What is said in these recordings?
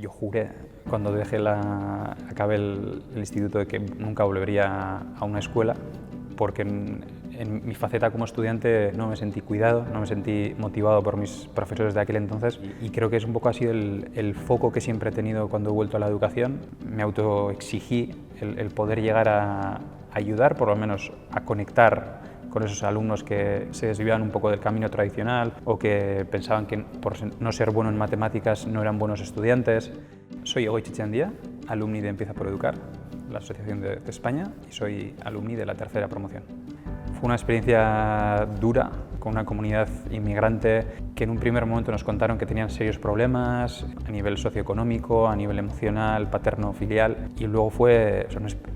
Yo juré cuando acabé el instituto de que nunca volvería a una escuela, porque en mi faceta como estudiante no me sentí cuidado, no me sentí motivado por mis profesores de aquel entonces, y creo que es un poco así el foco que siempre he tenido cuando he vuelto a la educación. Me autoexigí el poder llegar a ayudar, por lo menos a conectar con esos alumnos que se desviaban un poco del camino tradicional o que pensaban que por no ser bueno en matemáticas no eran buenos estudiantes. Soy Egoitz Etxeandia, alumni de Empieza por Educar, la asociación de España, y soy alumni de la tercera promoción. Fue una experiencia dura con una comunidad inmigrante que en un primer momento nos contaron que tenían serios problemas a nivel socioeconómico, a nivel emocional, paterno-filial, y luego fue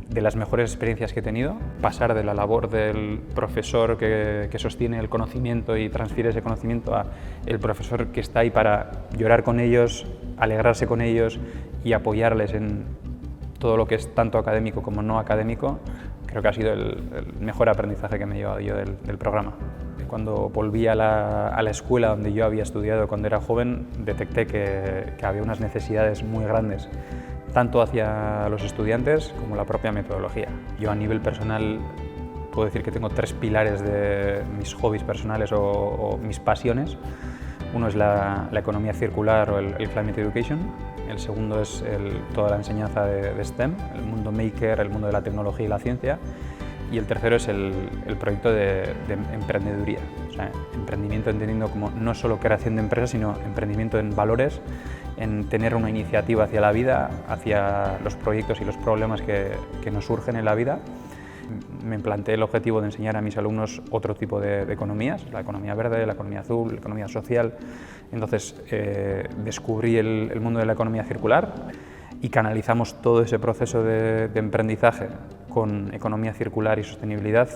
de las mejores experiencias que he tenido, pasar de la labor del profesor que sostiene el conocimiento y transfiere ese conocimiento a el profesor que está ahí para llorar con ellos, alegrarse con ellos y apoyarles en todo lo que es tanto académico como no académico. Creo que ha sido el mejor aprendizaje que me he llevado yo del programa. Cuando volví a la escuela donde yo había estudiado cuando era joven, detecté que había unas necesidades muy grandes, tanto hacia los estudiantes como la propia metodología. Yo a nivel personal puedo decir que tengo 3 pilares de mis hobbies personales o mis pasiones. Uno es la economía circular o el Climate Education. El segundo es toda la enseñanza de STEM, el mundo maker, el mundo de la tecnología y la ciencia. Y el tercero es el proyecto de emprendeduría, o sea, emprendimiento entendiendo como no solo creación de empresas, sino emprendimiento en valores, en tener una iniciativa hacia la vida, hacia los proyectos y los problemas que nos surgen en la vida. Me planteé el objetivo de enseñar a mis alumnos otro tipo de economías, la economía verde, la economía azul, la economía social. Entonces descubrí el mundo de la economía circular y canalizamos todo ese proceso de emprendizaje con economía circular y sostenibilidad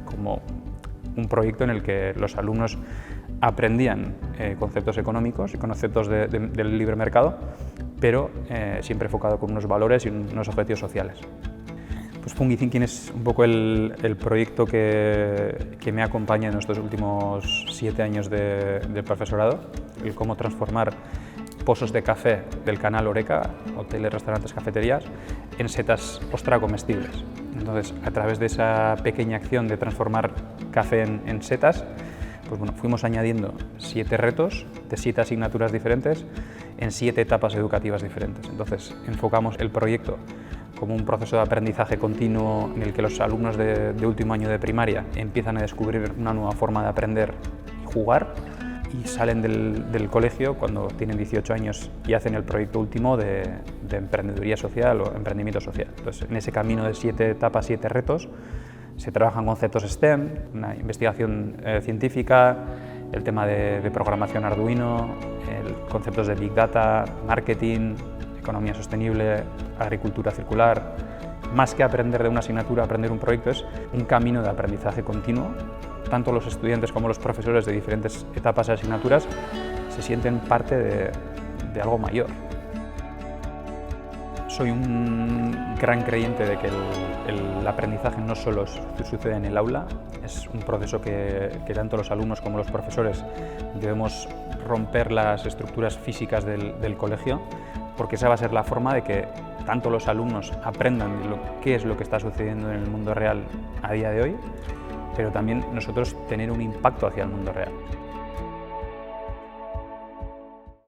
como un proyecto en el que los alumnos aprendían conceptos económicos y conceptos del libre mercado, pero siempre enfocado con unos valores y unos objetivos sociales. Pues Fungi Thinking es un poco el proyecto que me acompaña en estos últimos 7 años de profesorado, el cómo transformar pozos de café del canal Horeca, hoteles, restaurantes, cafeterías, en setas ostra comestibles. Entonces, a través de esa pequeña acción de transformar café en setas, pues bueno, fuimos añadiendo 7 retos de 7 asignaturas diferentes en 7 etapas educativas diferentes. Entonces, enfocamos el proyecto como un proceso de aprendizaje continuo en el que los alumnos de último año de primaria empiezan a descubrir una nueva forma de aprender y jugar, y salen del colegio cuando tienen 18 años y hacen el proyecto último de emprendeduría social o emprendimiento social. Entonces, en ese camino de 7 etapas, 7 retos, se trabajan conceptos STEM, una investigación científica, el tema de programación Arduino, conceptos de Big Data, marketing, economía sostenible, agricultura circular. Más que aprender de una asignatura, aprender un proyecto es un camino de aprendizaje continuo. Tanto los estudiantes como los profesores de diferentes etapas y asignaturas se sienten parte de algo mayor. Soy un gran creyente de que el aprendizaje no solo sucede en el aula, es un proceso que tanto los alumnos como los profesores debemos romper las estructuras físicas del colegio, porque esa va a ser la forma de que tanto los alumnos aprendan qué es lo que está sucediendo en el mundo real a día de hoy, pero también nosotros tener un impacto hacia el mundo real.